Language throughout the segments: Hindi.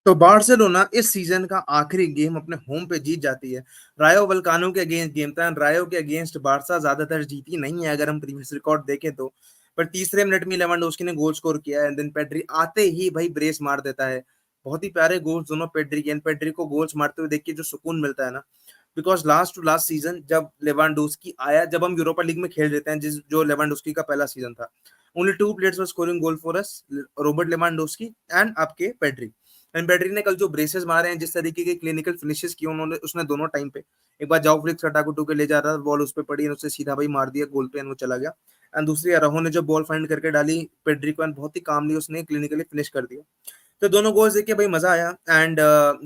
तो बार्सिलोना इस सीजन का आखिरी गेम अपने होम पे जीत जाती है। रायो वल्कानो के अगेंस्ट गेम था। रायो के अगेंस्ट बार्सा ज्यादातर जीती नहीं है अगर हम प्रीवियस रिकॉर्ड देखें तो। पर तीसरे मिनट में लेवेंडोस्की ने गोल स्कोर किया एंड देन पेड्री आते ही भाई ब्रेस मार देता है। बहुत ही प्यारे गोल्स दोनों पेड्री के, एंड पेड्री को गोल्स मारते हुए देख के जो सुकून मिलता है ना, because last to last season जब लेवेंडोस्की आया, जब हम यूरोपा लीग में खेल रहे थे, जिस जो लेवेंडोस्की का पहला सीजन था, only two players were scoring goal for us, Robert Lewandowski and आपके पेड्री। एंड पेड्री ने कल जो ब्रेसेस मारे हैं, जिस तरीके के क्लिनिकल फिनिशेस किए उन्होंने, उसने दोनों टाइम पे, एक बार जाओ फ्लिक्स हटा के ले जा रहा था, बॉल उस पर पड़ी और उससे सीधा भाई मार दिया गोल पे एंड वो चला गया। एंड दूसरी अराहो ने जो बॉल फाइंड करके डाली पेड्री को, एंड बहुत ही कामली उसने क्लिनिकली फिनिश कर दिया। तो दोनों गोल्स देख के भाई मजा आया। एंड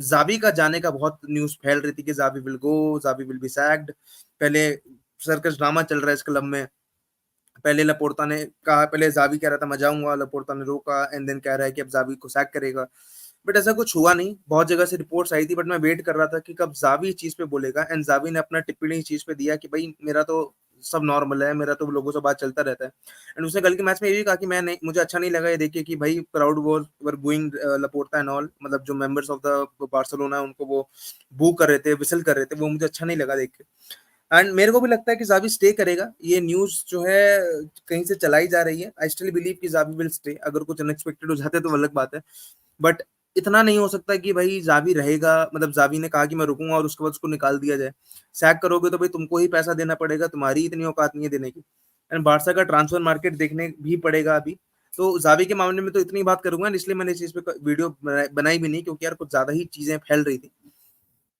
जावी का जाने का बहुत न्यूज फैल रही थी कि Xavi will go, Xavi will be sacked. पहले सर्कस ड्रामा चल रहा है इस क्लब में। पहले लपोर्ता ने कहा, पहले जावी कह रहा था मैं जाऊंगा, लपोर्ता ने रोका, एंड देन कह रहा है कि अब जावी को सैक करेगा। बट ऐसा कुछ हुआ नहीं। बहुत जगह से रिपोर्ट्स आई थी, बट मैं वेट कर रहा था कि कब जावी इस चीज पे बोलेगा, एंड जावी ने अपना टिप्पणी इस चीज पे दिया कि भाई मेरा तो सब नॉर्मल है, मेरा तो लोगों से बात चलता रहता है। एंड उसने कल के मैच में ये भी कहा कि मैं नहीं, मुझे अच्छा नहीं लगा ये देखिए कि भाई crowd was were going Laporta and all, मतलब जो मेंबर्स ऑफ द बार्सिलोना है उनको वो बू कर रहे थे, विसल कर रहे थे, वो मुझे अच्छा नहीं लगा देख के। एंड मेरे को भी लगता है कि जावी स्टे करेगा। ये न्यूज जो है कहीं से चलाई जा रही है। आई स्टिल बिलीव कि जावी विल स्टे। अगर कुछ अनएक्सपेक्टेड हो जाता है तो अलग बात है, बट इतना नहीं हो सकता कि भाई जावी रहेगा, मतलब जावी ने कहा कि मैं रुकूंगा और उसके बाद उसको निकाल दिया जाए। सैक करोगे तो भाई तुमको ही पैसा देना पड़ेगा, तुम्हारी इतनी औकात नहीं है देने की। एंड बारसा का ट्रांसफर मार्केट देखने भी पड़ेगा अभी। तो जावी के मामले में तो इतनी बात करूंगा, इसलिए मैंने इस चीज पे वीडियो बनाई भी नहीं, क्योंकि यार कुछ ज्यादा ही चीजें फैल रही थी।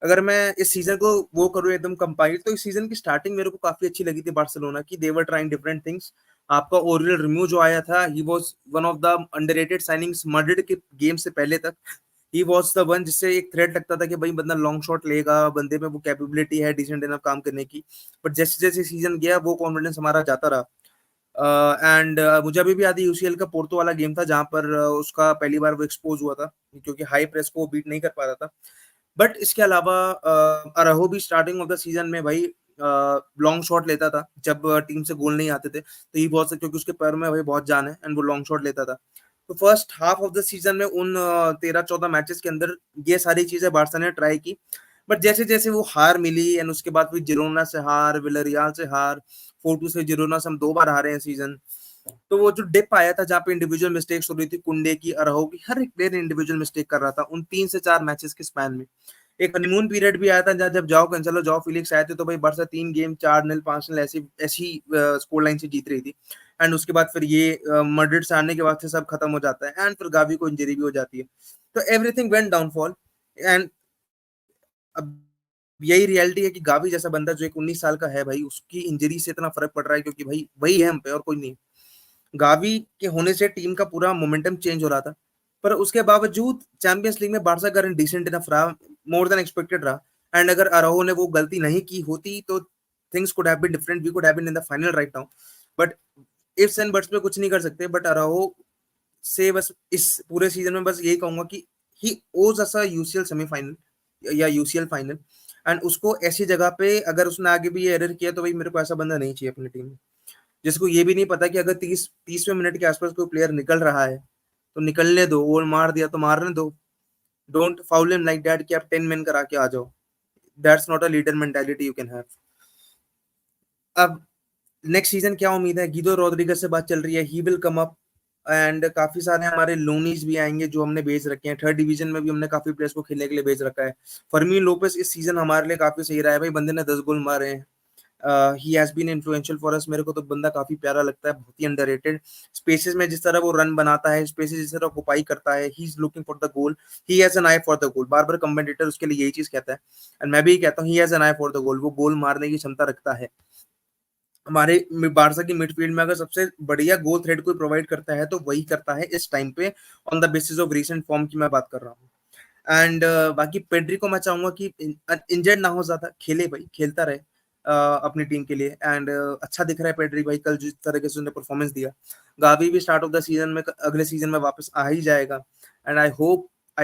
अगर मैं इस सीजन को वो करूँ एकदम कंपाइल, तो इस सीजन की स्टार्टिंग मेरे को काफी अच्छी लगी थी बार्सिलोना की। दे वर ट्राइंग डिफरेंट थिंग्स। आपका ओरियल रिम्यू जो आया था, he was one of the underrated signings Madrid के गेम से पहले तक। ही वाज द वन जिससे एक थ्रेट लगता था कि भाई बंदा लॉन्ग शॉट लेगा, बंदे में वो कैपेबिलिटी है डिसेंट इनफ काम करने की। बट जैसे जैसे सीजन गया वो कॉन्फिडेंस हमारा जाता रहा। एंड मुझे अभी भी याद है यूसीएल का पोर्तो वाला गेम था, जहां पर उसका पहली बार वो एक्सपोज हुआ था, क्योंकि हाई प्रेस को बीट नहीं कर पा रहा था। बट इसके अलावा अराहो भी स्टार्टिंग ऑफ द सीजन में भाई लॉन्ग शॉट लेता था जब टीम से गोल नहीं आते थे, तो ये बहुत, क्योंकि उसके पैर में भाई बहुत जान है एंड वो लॉन्ग शॉट लेता था। तो first half of the season में उन 13-14 मैचेस के अंदर ये सारी चीजें बार्सा ने ट्राई की। बट जैसे जैसे वो हार मिली, एंड उसके बाद फिर जिरोना से हार, विलरियाल से हार, 4-2 से जिरोना से हम 2 बार हारे हैं सीजन। तो वो जो डिप आया था जहाँ पे इंडिविजुअल मिस्टेक्स हो रही थी, कुंडे की, अरहो की, हर एक प्लेयर इंडिविजुअल मिस्टेक कर रहा था उन 3 से 4 मैचेस के स्पैन में। एक हनीमून पीरियड भी आया था जहाँ जब जाओ कैंसेलो, जाओ फिलिक्स आए थे, तो भाई बरसा 3 गेम 4-0 5-0 ऐसी ऐसी स्कोर लाइन से जीत रही थी। एंड उसके बाद फिर ये मड्रिड से आने के बाद से सब खत्म हो जाता है, एंड फिर गावी को इंजरी भी हो जाती है। तो एवरीथिंग वेंट डाउनफॉल। एंड अब यही रियलिटी है कि गावी जैसा बंदा जो एक 19 साल का है भाई, उसकी इंजरी से इतना फर्क पड़ रहा है, क्योंकि भाई वही है हम पे और कोई नहीं। गावी के होने से टीम का पूरा मोमेंटम चेंज हो रहा था। पर उसके बावजूद चैंपियंस लीग में बार्सा का रन डिसेंट इनफ रहा, मोर देन एक्सपेक्टेड रहा। एंड अगर अराहो ने वो गलती नहीं की होती तो things could have been different, we could have been in the final right now. But ifs and buts पे कुछ नहीं कर सकते। बट अराहो से बस इस पूरे सीजन में बस यही कहूंगा कि ही ओज अस अ यूसीएल सेमीफाइनल या यूसीएल फाइनल। एंड उसको ऐसी जगह पे अगर उसने आगे भी ये एरर किया तो भाई मेरे को ऐसा बंदा नहीं चाहिए अपनी टीम में, जिसको ये भी नहीं पता कि अगर 30वें मिनट के आसपास कोई प्लेयर निकल रहा है तो निकलने दो, गोल मार दिया तो मारने दो। Don't foul him like that कि आप 10 मैन करा के आ जाओ। That's not a leader mentality you can have. अब नेक्स्ट सीजन क्या उम्मीद है? गीदो रोड्रिगज से बात चल रही है, he will come up. And काफी सारे हमारे लोनीज भी आएंगे जो हमने भेज रखे हैं। थर्ड डिवीजन में भी हमने काफी प्लेयर्स को खेलने के लिए भेज रखा है। फर्मीन लोपेस इस सीजन हमारे लिए काफी सही रहा है भाई, बंदे ने 10 गोल मारे हैं। He has been influential for us. मेरे को तो बंदा काफी प्यारा लगता है, बहुत ही अंडररेटेड। स्पेसेस में जिस तरह वो रन बनाता है, स्पेसेस जिस तरह ऑक्युपाई करता है, he is looking for the goal, he has an I for the goal. Bar bar commentator उसके लिए यही चीज कहता है, एंड मैं भी कहता हूँ he has an I for the goal. वो गोल मारने की क्षमता रखता है। हमारे बारसा की मिडफील्ड में अगर सबसे बढ़िया गोल थ्रेड कोई प्रोवाइड करता है तो वही करता है इस टाइम पे, on the basis of recent form की मैं बात कर रहा हूँ। एंड बाकी पेड्री को मैं चाहूंगा कि इंजर्ड ना हो, ज्यादा खेले भाई, खेलता रहे अपनी टीम के लिए। एंड अच्छा दिख रहा है पेड्री भाई, कल जिस तरह से उसने परफॉर्मेंस दिया। गावी भी स्टार्ट ऑफ द सीजन में, अगले सीजन में वापस आ ही जाएगा। एंड आई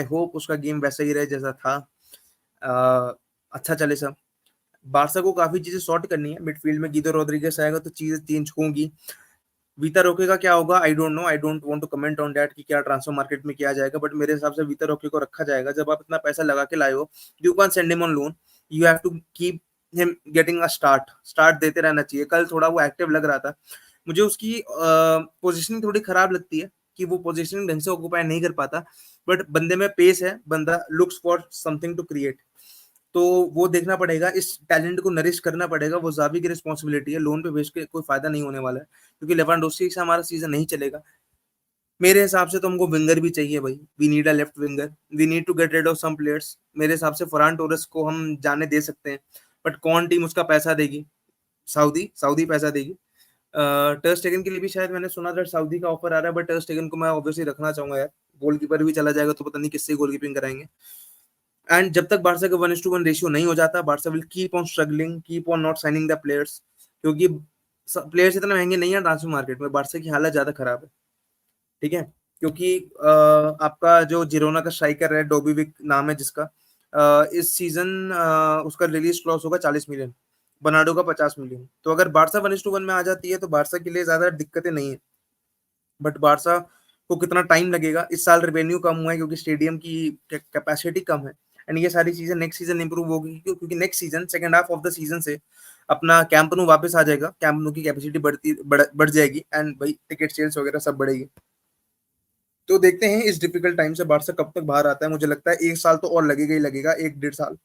होप उसका गेम वैसा ही रहे जैसा था। अच्छा चले सब। बारसा को काफी चीजें सॉर्ट करनी है मिडफील्ड में, गीदो रोड्रिगेज आएगा तो चीजें चेंज होंगी। वितर ओके का क्या होगा I don't know, I don't want to comment on that कि क्या ट्रांसफर मार्केट में किया जाएगा, बट मेरे हिसाब से वितर ओके को रखा जाएगा। जब आप इतना पैसा लगा के लाए हो, you can send him on loan, you have to keep him getting a start देते रहना चाहिए। कल थोड़ा वो एक्टिव लग रहा था, मुझे उसकी पोजीशनिंग थोड़ी खराब लगती है कि वो पोजीशनिंग ढंग से ऑक्यूपाई नहीं कर पाता, बट बंदे में पेस है, बंदा looks for something to create. तो वो देखना पड़ेगा, इस टैलेंट को नरिश करना पड़ेगा, वो ज़ावी की रिस्पॉन्सिबिलिटी है। लोन पे भेज के कोई फायदा नहीं होने वाला है, क्योंकि लेवेंडोस्की से हमारा सीजन नहीं चलेगा। मेरे हिसाब से तो हमको विंगर भी चाहिए भाई, we need a left winger, we need to get rid of some players. मेरे हिसाब से फरहान टोरेस को हम जाने दे सकते हैं, बट कौन टीम उसका पैसा देगी? सऊदी सऊदी पैसा देगी। टर स्टेगन के लिए भी शायद मैंने सुना था सऊदी का ऑफर आ रहा है, बट टर स्टेगन को मैं ऑब्वियसली रखना चाहूंगा यार। गोलकीपर भी चला जाएगा तो पता नहीं किससे गोलकीपिंग कराएंगे। एंड जब तक बारसा का 1:1 रेशियो नहीं हो जाता, Barca will keep on struggling, keep on not signing the players, क्योंकि प्लेयर्स इतने महंगे नहीं है ट्रांसफर मार्केट में, बारसा की हालत ज्यादा खराब है। ठीक है, क्योंकि आपका जो जिरोना का स्ट्राइकर है डोबीविक नाम है जिसका, इस सीजन उसका रिलीज क्लॉज होगा 40 मिलियन, बर्नार्डो का 50 मिलियन। तो अगर बारसा 1:1 में आ जाती है तो बारसा के लिए ज्यादा दिक्कतें नहीं है, बट बारसा को कितना टाइम लगेगा। इस साल रेवेन्यू कम हुआ है क्योंकि स्टेडियम की कैपेसिटी कम है, एंड ये सारी चीजें नेक्स्ट सीजन इंप्रूव होगी, क्योंकि next season second half of the season से अपना कैंप नु वापस आ जाएगा, कैंप नु की कैपेसिटी बढ़ जाएगी, एंड भाई टिकट सेल्स वगैरह सब बढ़ेगी। तो देखते हैं इस डिफिकल्ट टाइम से बारसा कब तक बाहर आता है। मुझे लगता है 1 साल तो और लगेगा ही लगेगा, 1 डेढ़ साल।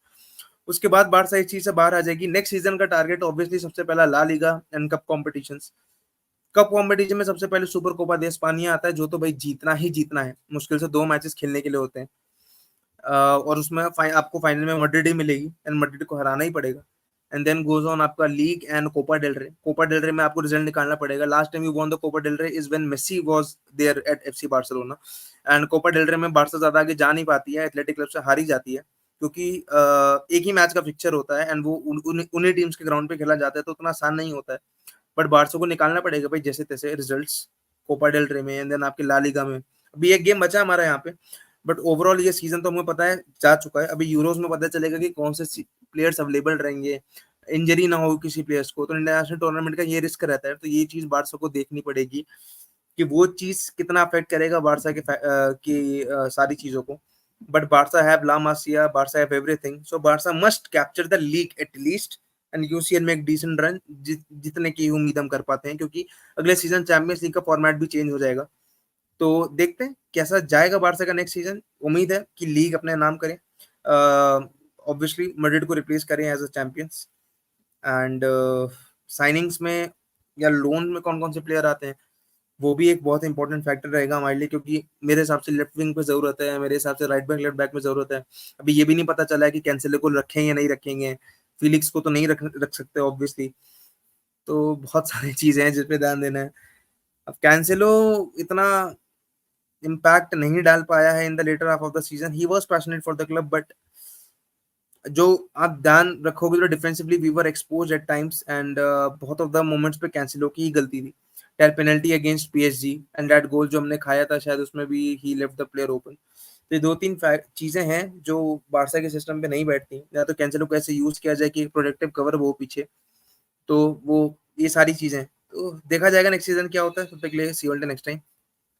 उसके बाद बारसा इस चीज से बाहर आ जाएगी। नेक्स्ट सीजन का टारगेट ऑब्वियसली सबसे पहला La Liga and cup competition. Cup competition में सबसे पहले सुपर कोपा दे स्पानिया आता है, जो तो भाई जीतना ही जीतना है, मुश्किल से 2 मैचेस खेलने के लिए होते हैं। और उसमें आपको फाइनल में मैड्रिड ही मिलेगी, एंड मैड्रिड को हराना ही पड़ेगा। एंड देन गोज ऑन आपका league and Copa del Rey. Copa del Rey में आपको रिजल्ट निकालना पड़ेगा। Last time you won the Copa del Rey is when Messi was there at FC Barcelona. And Copa del Rey में बारसा ज्यादा आगे जा नहीं पाती है, एथलेटिक क्लब से हारी जाती है, क्योंकि एक ही मैच का फिक्चर होता है, एंड वो उन्हीं टीम्स के ग्राउंड पे खेला जाता है, तो उतना आसान नहीं होता है। बट बारसा को निकालना पड़ेगा भाई जैसे तैसे रिजल्ट्स, कोपा डेल रे में, एंड देन आपके ला लीगा में। अभी एक गेम बचा हमारा यहाँ पे, बट ओवरऑल ये सीजन तो हमें पता है जा चुका है। अभी यूरोज में पता चलेगा कि कौन से प्लेयर्स अवेलेबल रहेंगे, इंजरी ना हो किसी प्लेयर्स को, तो इंटरनेशनल टूर्नामेंट का ये रिस्क रहता है। तो ये चीज बारसा को देखनी पड़ेगी कि वो चीज कितना अफेक्ट करेगा बारसा की सारी चीजों को। But Barca have La Masia, Barca have everything, so Barca must capture the league at least, and UCL में एक डिसेंट रन जितने की उम्मीद हम कर पाते हैं, क्योंकि अगले सीजन चैंपियंस लीग का फॉर्मेट भी चेंज हो जाएगा। तो देखते हैं कैसा जाएगा बारसा का नेक्स्ट सीजन। उम्मीद है कि लीग अपने नाम करें, ऑब्वियसली मैड्रिड को रिप्लेस करें as a champions. And signings में या लोन में कौन कौन से प्लेयर आते हैं, वो भी एक बहुत इंपॉर्टेंट फैक्टर रहेगा हमारे लिए, क्योंकि मेरे हिसाब से लेफ्ट विंग पे जरूरत है, मेरे हिसाब से राइट बैक लेफ्ट बैक में जरूरत है। अभी ये भी नहीं पता चला है कि कैंसेलो को रखें या नहीं रखेंगे, फिलिक्स को तो नहीं रख सकते ऑब्वियसली। तो बहुत सारी चीजें हैं जिस पे ध्यान देना है। अब कैंसेलो इतना इम्पैक्ट नहीं डाल पाया है in the latter half of the season, he was passionate for the club, but जो आप ध्यान रखोगे तो defensively we were exposed at times, and बहुत ऑफ द मोमेंट्स पे कैंसिलो की ही गलती थी। That penalty against PSG and that goal जो हमने खाया था शायद, उसमें भी ही लेफ्ट द प्लेयर ओपन। तो ये 2-3 चीजें हैं जो बारसा के सिस्टम पे नहीं बैठती, या तो कैंसिलो को ऐसे यूज किया जाए कि प्रोटेक्टिव कवर वो पीछे, तो वो ये सारी चीजें। तो देखा जाएगा नेक्स्ट सीजन क्या होता है। तब तक के लिए सी यू ऑल नेक्स्ट टाइम।